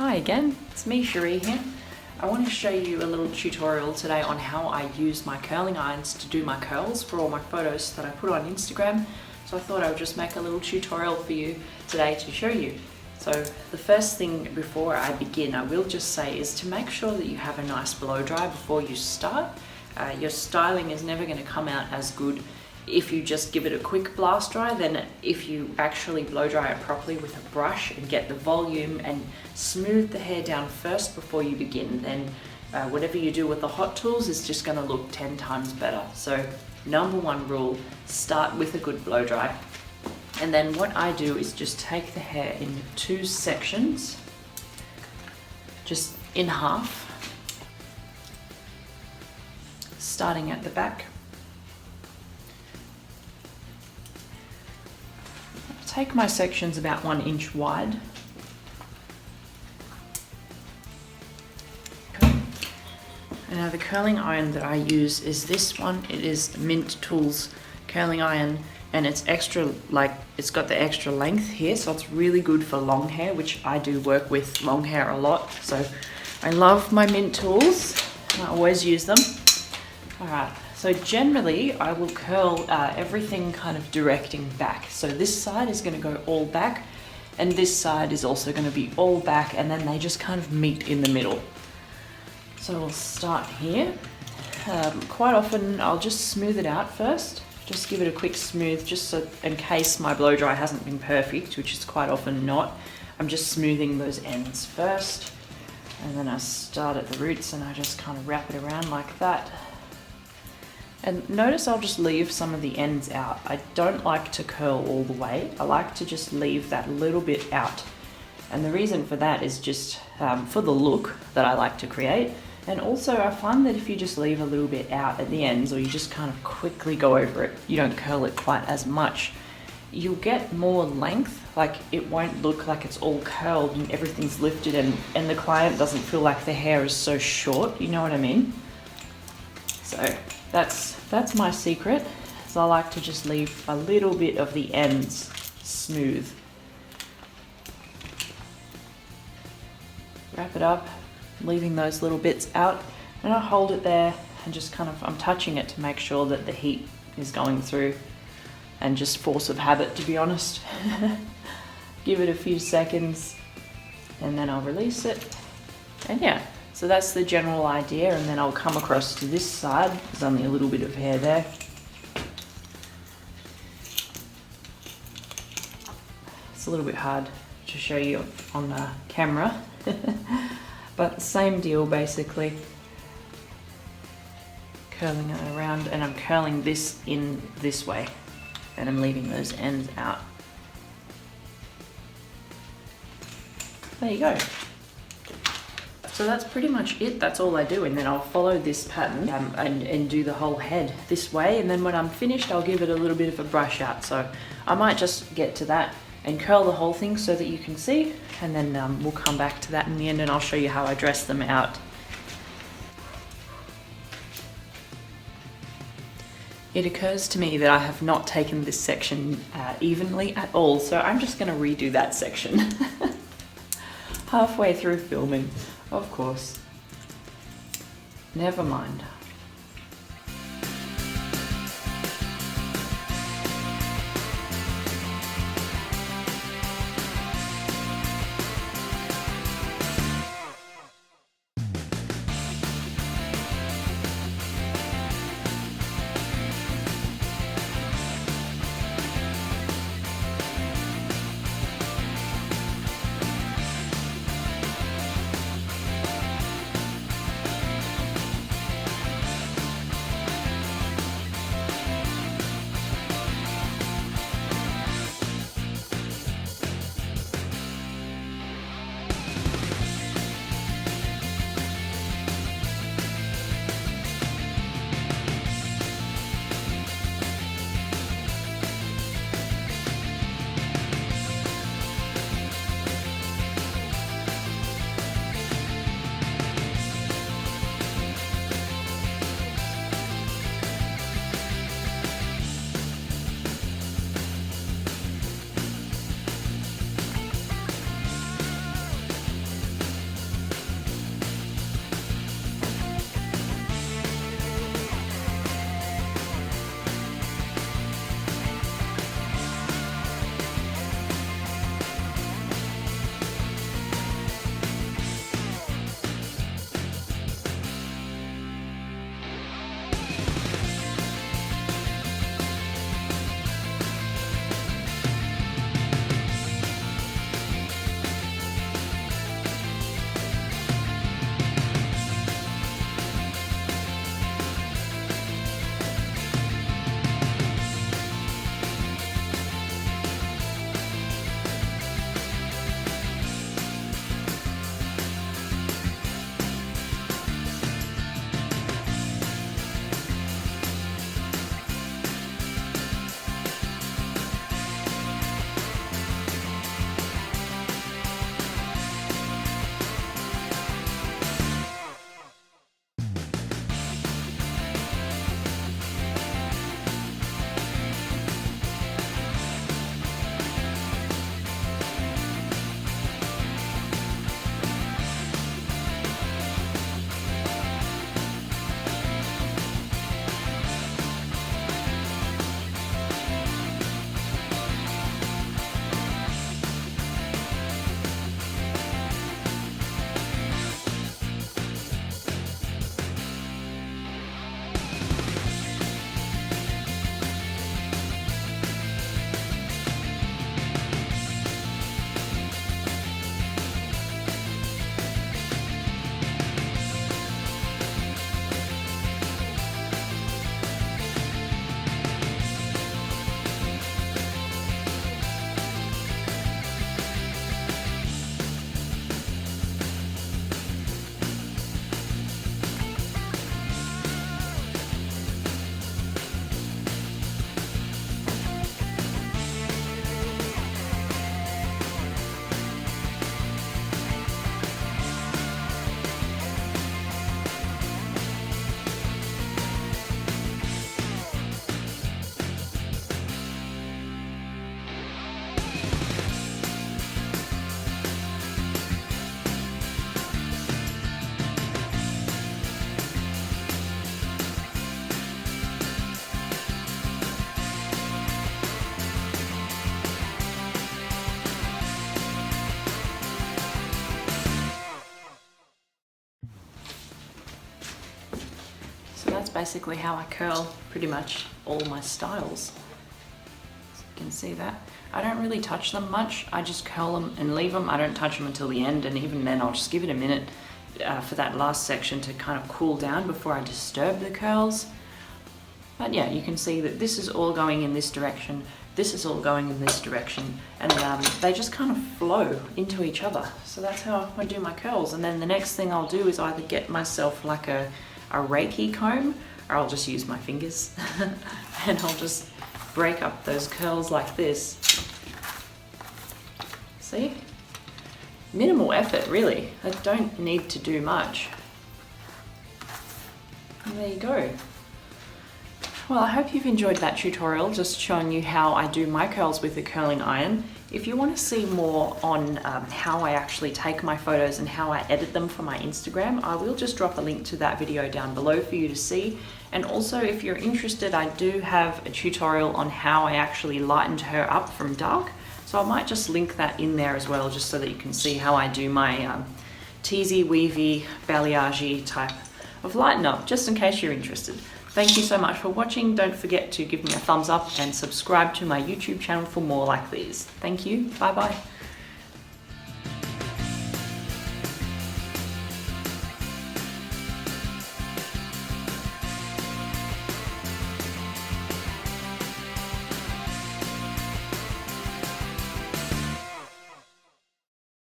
Hi again, it's me Cherie here. I want to show you a little tutorial today on how I use my curling irons to do my curls for all my photos that I put on Instagram. So I thought I would just make a little tutorial for you today to show you. So the first thing before I begin, I will just say, is to make sure that you have a nice blow dry before you start. Your styling is never going to come out as good if you just give it a quick blast dry than if you actually blow dry it properly with a brush and get the volume and smooth the hair down first before you begin. Then whatever you do with the hot tools is just going to look 10 times better. So number one rule, start with a good blow dry. And then what I do is just take the hair in two sections, just in half, starting at the back. Take my sections about 1 inch wide. And now the curling iron that I use is this one. It is Mint Tools curling iron, and it's extra, it's got the extra length here, so it's really good for long hair, which I do work with long hair a lot. So I love my Mint Tools. I always use them. All right. So generally I will curl everything kind of directing back. So this side is going to go all back and this side is also going to be all back, and then they just kind of meet in the middle. So we'll start here. Quite often I'll just smooth it out first. Just give it a quick smooth, just so in case my blow dry hasn't been perfect, which is quite often not. I'm just smoothing those ends first, and then I start at the roots and I just kind of wrap it around like that. And notice I'll just leave some of the ends out. I don't like to curl all the way. I like to just leave that little bit out. And the reason for that is just for the look that I like to create. And also I find that if you just leave a little bit out at the ends, or you just kind of quickly go over it, you don't curl it quite as much, you'll get more length. Like, it won't look like it's all curled and everything's lifted, and the client doesn't feel like the hair is so short, you know what I mean? So that's my secret, is I like to just leave a little bit of the ends smooth. Wrap it up, leaving those little bits out, and I hold it there and just kind of, I'm touching it to make sure that the heat is going through, and just force of habit, to be honest. Give it a few seconds and then I'll release it, and yeah. So that's the general idea, and then I'll come across to this side. There's only a little bit of hair there. It's a little bit hard to show you on the camera, but same deal basically. Curling it around, and I'm curling this in this way, and I'm leaving those ends out. There you go. So that's pretty much it. That's all I do, and then I'll follow this pattern and do the whole head this way, and then when I'm finished I'll give it a little bit of a brush out. So I might just get to that and curl the whole thing so that you can see, and then we'll come back to that in the end, and I'll show you how I dress them out. It occurs to me that I have not taken this section evenly at all, so I'm just going to redo that section. Halfway through filming. Of course. Never mind. basically how I curl pretty much all my styles. So you can see that. I don't really touch them much, I just curl them and leave them. I don't touch them until the end, and even then I'll just give it a minute for that last section to kind of cool down before I disturb the curls. But yeah, you can see that this is all going in this direction, this is all going in this direction, and they just kind of flow into each other. So that's how I do my curls. And then the next thing I'll do is either get myself like a Reiki comb, or I'll just use my fingers and I'll just break up those curls like this. See? Minimal effort, really. I don't need to do much. And there you go. Well, I hope you've enjoyed that tutorial, just showing you how I do my curls with the curling iron. If you want to see more on how I actually take my photos and how I edit them for my Instagram, I will just drop a link to that video down below for you to see. And also, if you're interested, I do have a tutorial on how I actually lightened her up from dark. So I might just link that in there as well, just so that you can see how I do my teasy, weavy, balayage type of lighten up, just in case you're interested. Thank you so much for watching. Don't forget to give me a thumbs up and subscribe to my YouTube channel for more like these. Thank you. Bye bye.